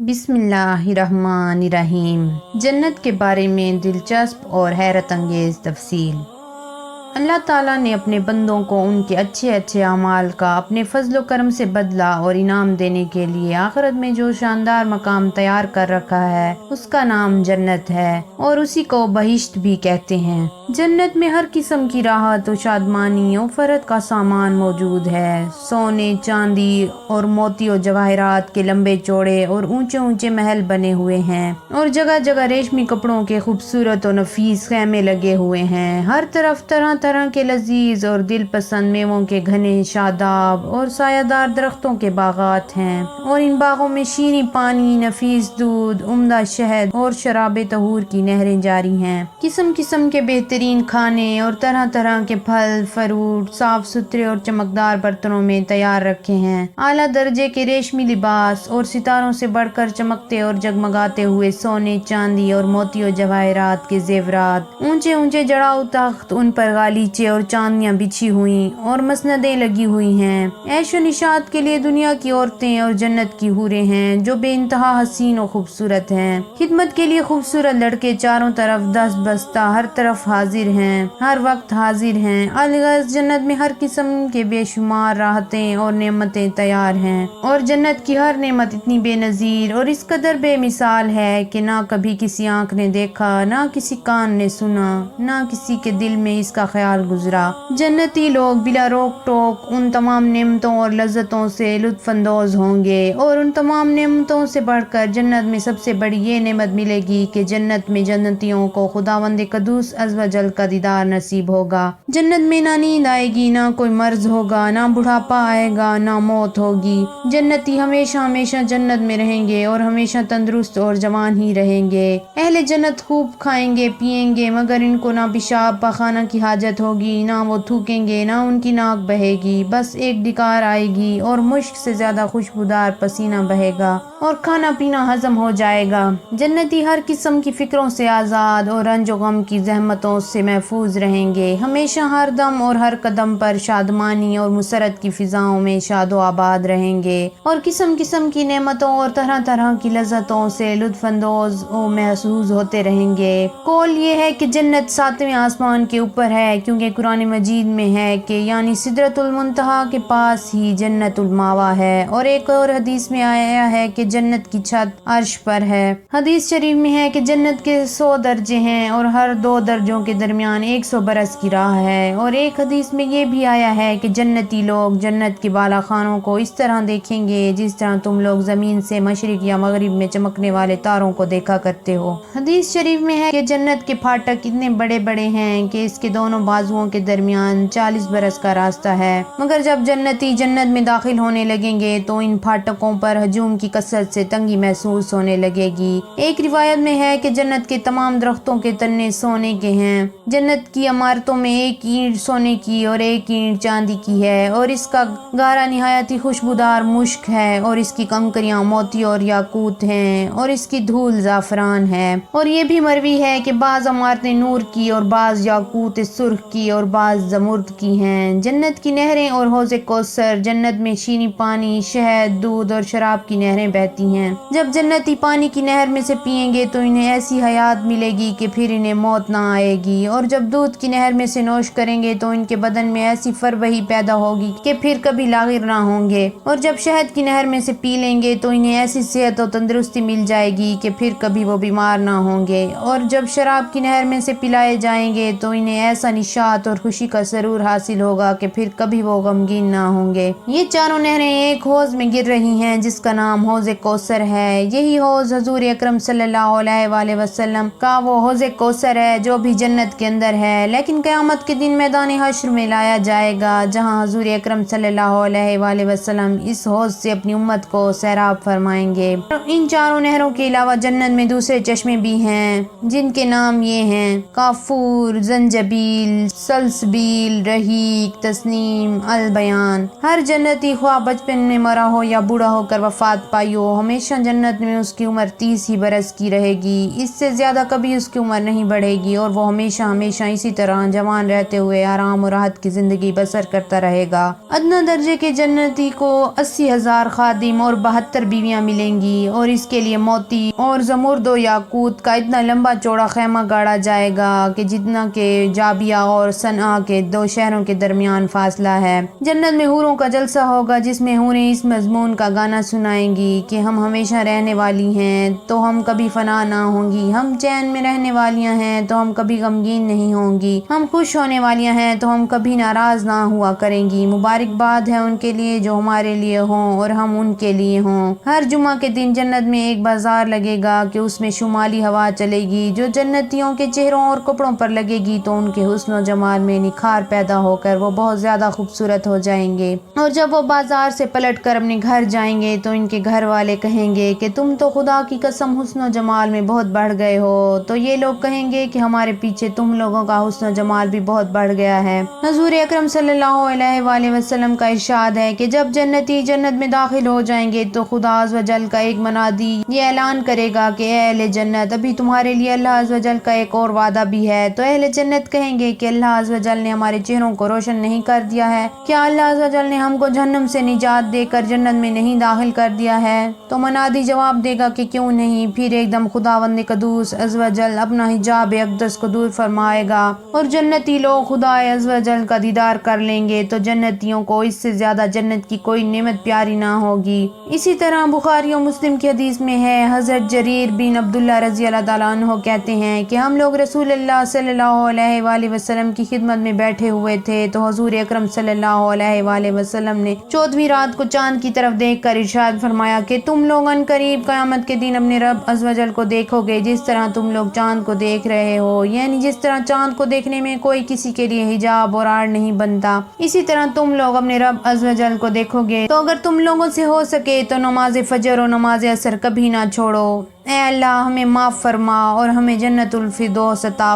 بسم اللہ الرحمن الرحیم۔ جنت کے بارے میں دلچسپ اور حیرت انگیز تفصیل۔ اللہ تعالیٰ نے اپنے بندوں کو ان کے اچھے اعمال کا اپنے فضل و کرم سے بدلہ اور انعام دینے کے لیے آخرت میں جو شاندار مقام تیار کر رکھا ہے اس کا نام جنت ہے، اور اسی کو بہشت بھی کہتے ہیں۔ جنت میں ہر قسم کی راحت و شادمانی و فرحت کا سامان موجود ہے۔ سونے، چاندی اور موتی و جواہرات کے لمبے چوڑے اور اونچے اونچے محل بنے ہوئے ہیں، اور جگہ جگہ ریشمی کپڑوں کے خوبصورت و نفیس خیمے لگے ہوئے ہیں۔ ہر طرف طرح طرح کے لذیذ اور دل پسند میووں کے گھنے شاداب اور سایہ دار درختوں کے باغات ہیں، اور ان باغوں میں شیریں پانی، نفیس دودھ، عمدہ شہد اور شراب طہور کی نہریں جاری ہیں۔ قسم قسم کے بہترین کھانے اور طرح طرح کے پھل فروٹ صاف ستھرے اور چمکدار برتنوں میں تیار رکھے ہیں۔ اعلیٰ درجے کے ریشمی لباس اور ستاروں سے بڑھ کر چمکتے اور جگمگاتے ہوئے سونے، چاندی اور موتی و جواہرات کے زیورات، اونچے اونچے جڑاؤ تخت، ان پر غالیچے اور چاندیاں بچھی ہوئی اور مسندیں لگی ہوئی ہیں۔ عیش و نشاط کے لیے دنیا کی عورتیں اور جنت کی حوریں ہیں جو بے انتہا حسین و خوبصورت ہیں۔ خدمت کے لیے خوبصورت لڑکے چاروں طرف دست بستہ ہر طرف حاضر ہیں، ہر وقت حاضر ہیں۔ الغرض جنت میں ہر قسم کے بے شمار راحتیں اور نعمتیں تیار ہیں، اور جنت کی ہر نعمت اتنی بے نظیر اور اس قدر بے مثال ہے کہ نہ کبھی کسی آنکھ نے دیکھا، نہ کسی کان نے سنا، نہ کسی کے دل میں اس کا خیال گزرا۔ جنتی لوگ بلا روک ٹوک ان تمام نعمتوں اور لذتوں سے لطف اندوز ہوں گے، اور ان تمام نعمتوں سے بڑھ کر جنت میں سب سے بڑی یہ نعمت ملے گی کہ جنت میں جنتیوں کو خداوند قدوس عز و جل کا دیدار نصیب ہوگا۔ جنت میں نہ نیند آئے گی، نہ کوئی مرض ہوگا، نہ بڑھاپا آئے گا، نہ موت ہوگی۔ جنتی ہمیشہ ہمیشہ جنت میں رہیں گے اور ہمیشہ تندرست اور جوان ہی رہیں گے۔ اہل جنت خوب کھائیں گے پیئیں گے، مگر ان کو نہ پیشاب پاخانہ کی حاجت ہوگی، نہ وہ تھوکیں گے، نہ ان کی ناک بہے گی۔ بس ایک ڈکار آئے گی اور مشک سے زیادہ خوشبودار پسینہ بہے گا اور کھانا پینا ہضم ہو جائے گا۔ جنتی ہر قسم کی فکروں سے آزاد اور رنج و غم کی زحمتوں سے محفوظ رہیں گے۔ ہمیشہ ہر دم اور ہر قدم پر شادمانی اور مسرت کی فضاؤں میں شاد و آباد رہیں گے، اور قسم قسم کی نعمتوں اور طرح طرح کی لذتوں سے لطف اندوز و محسوس ہوتے رہیں گے۔ قول یہ ہے کہ جنت 7ویں آسمان کے اوپر ہے، کیونکہ قرآن مجید میں ہے کہ یعنی سدرۃ المنتہا کے پاس ہی جنت المأویٰ ہے، اور ایک اور حدیث میں آیا ہے کہ جنت کی چھت عرش پر ہے۔ حدیث شریف میں ہے کہ جنت کے 100 درجے ہیں اور ہر 2 درجوں کے درمیان 100 برس کی راہ ہے، اور ایک حدیث میں یہ بھی آیا ہے کہ جنتی لوگ جنت کے بالا خانوں کو اس طرح دیکھیں گے جس طرح تم لوگ زمین سے مشرق یا مغرب میں چمکنے والے تاروں کو دیکھا کرتے ہو۔ حدیث شریف میں ہے کہ جنت کے پھاٹک اتنے بڑے بڑے ہیں کہ اس کے دونوں بازوؤں کے درمیان 40 برس کا راستہ ہے، مگر جب جنتی جنت میں داخل ہونے لگیں گے تو ان پھاٹکوں پر ہجوم کی کثرت سے تنگی محسوس ہونے لگے گی۔ ایک روایت میں ہے کہ جنت کے تمام درختوں کے تنے سونے کے ہیں۔ جنت کی عمارتوں میں ایک اینٹ سونے کی اور ایک اینٹ چاندی کی ہے، اور اس کا گارا نہایت ہی خوشبودار مشک ہے، اور اس کی کنکریاں موتی اور یاقوت ہیں، اور اس کی دھول زعفران ہے۔ اور یہ بھی مروی ہے کہ بعض عمارتیں نور کی اور بعض یاقوت سرخ کی اور بعض زمرد کی ہیں۔ جنت کی نہریں اور حوض کوثر، جنت میں شیریں پانی، شہد، دودھ اور شراب کی نہریں بہتی ہیں۔ جب جنتی پانی کی نہر میں سے پیئیں گے تو انہیں ایسی حیات ملے گی کہ پھر انہیں موت نہ آئے گی، اور جب دودھ کی نہر میں سے نوش کریں گے تو ان کے بدن میں ایسی فربہی پیدا ہوگی کہ پھر کبھی لاغر نہ ہوں گے، اور جب شہد کی نہر میں سے پی لیں گے تو انہیں ایسی صحت و تندرستی مل جائے گی کہ پھر کبھی وہ بیمار نہ ہوں گے، اور جب شراب کی نہر میں سے پلائے جائیں گے تو انہیں ایسا نشاط اور خوشی کا سرور حاصل ہوگا کہ پھر کبھی وہ غمگین نہ ہوں گے۔ یہ چاروں نہریں ایک حوض میں گر رہی ہیں جس کا نام حوض کوثر ہے۔ یہی حوض حضور اکرم صلی اللہ علیہ وآلہ وسلم کا وہ حوض کوثر ہے جو بھی جنت کے اندر ہے، لیکن قیامت کے دن میدان حشر میں لایا جائے گا، جہاں حضور اکرم صلی اللہ علیہ وآلہ وسلم اس حوض سے اپنی امت کو سیراب فرمائیں گے۔ ان چاروں نہروں کے علاوہ جنت میں دوسرے چشمے بھی ہیں جن کے نام یہ ہیں: کافور، زنجبیل، سلسبیل، رحیق، تسنیم، البیان۔ ہر جنتی خواہ بچپن میں مرا ہو یا بوڑھا ہو کر وفات پائی ہو، تو ہمیشہ جنت میں اس کی عمر 30 ہی برس کی رہے گی، اس سے زیادہ کبھی اس کی عمر نہیں بڑھے گی، اور وہ ہمیشہ ہمیشہ اسی طرح جوان رہتے ہوئے آرام و راحت کی زندگی بسر کرتا رہے گا۔ ادنیٰ درجے کے جنتی کو 80,000 خادم اور 72 بیویاں ملیں گی، اور اس کے لیے موتی اور زمرد و یاقوت کا اتنا لمبا چوڑا خیمہ گاڑا جائے گا کہ جتنا کہ جابیہ اور صنعا کے 2 شہروں کے درمیان فاصلہ ہے۔ جنت میں حوروں کا جلسہ ہوگا جس میں حوریں اس مضمون کا گانا سنائیں گی کہ ہم ہمیشہ رہنے والی ہیں تو ہم کبھی فنا نہ ہوں گی، ہم چین میں رہنے والیاں ہیں تو ہم کبھی غمگین نہیں ہوں گی، ہم خوش ہونے والیاں ہیں تو ہم کبھی ناراض نہ ہوا کریں گی۔ مبارکباد ہے ان کے لیے جو ہمارے لیے ہوں اور ہم ان کے لیے ہوں۔ ہر جمعہ کے دن جنت میں ایک بازار لگے گا کہ اس میں شمالی ہوا چلے گی جو جنتیوں کے چہروں اور کپڑوں پر لگے گی تو ان کے حسن و جمال میں نکھار پیدا ہو کر وہ بہت زیادہ خوبصورت ہو جائیں گے، اور جب وہ بازار سے پلٹ کر اپنے گھر جائیں گے تو ان کے گھر والے کہیں گے کہ تم تو خدا کی قسم حسن و جمال میں بہت بڑھ گئے ہو، تو یہ لوگ کہیں گے کہ ہمارے پیچھے تم لوگوں کا حسن و جمال بھی بہت بڑھ گیا ہے۔ حضور اکرم صلی اللہ علیہ وآلہ وسلم کا ارشاد ہے کہ جب جنتی جنت میں داخل ہو جائیں گے تو خدا عز و جل کا ایک منادی یہ اعلان کرے گا کہ اے اہل جنت، ابھی تمہارے لیے اللہ عز و جل کا ایک اور وعدہ بھی ہے۔ تو اہل جنت کہیں گے کہ اللہ عز و جل نے ہمارے چہروں کو روشن نہیں کر دیا ہے؟ کیا اللہ عز و جل نے ہم کو جہنم سے نجات دے کر جنت میں نہیں داخل کر دیا ہے؟ تو منادی جواب دے گا کہ کیوں نہیں۔ پھر ایک دم خداوند قدوس عز و جل اپنا حجاب اقدس کو دور فرمائے گا اور جنتی لوگ خدا عز و جل کا دیدار کر لیں گے، تو جنتیوں کو اس سے زیادہ جنت کی کوئی نعمت پیاری نہ ہوگی۔ اسی طرح بخاری و مسلم کی حدیث میں ہے، حضرت جریر بن عبداللہ رضی اللہ تعالیٰ عنہ کہتے ہیں کہ ہم لوگ رسول اللہ صلی اللہ علیہ وآلہ وسلم کی خدمت میں بیٹھے ہوئے تھے تو حضور اکرم صلی اللہ علیہ وآلہ وسلم نے 14ویں رات کو چاند کی طرف دیکھ کر ارشاد فرمایا کہ تم لوگ ان قریب قیامت کے دن اپنے رب عز و جل کو دیکھو گے جس طرح تم لوگ چاند کو دیکھ رہے ہو، یعنی جس طرح چاند کو دیکھنے میں کوئی کسی کے لیے حجاب اور آڑ نہیں بنتا، اسی طرح تم لوگ اپنے رب عز و جل کو دیکھو گے۔ تو اگر تم لوگوں سے ہو سکے تو نماز فجر اور نماز عصر کبھی نہ چھوڑو۔ اے اللہ ہمیں معاف فرما اور ہمیں جنت الفردوس عطا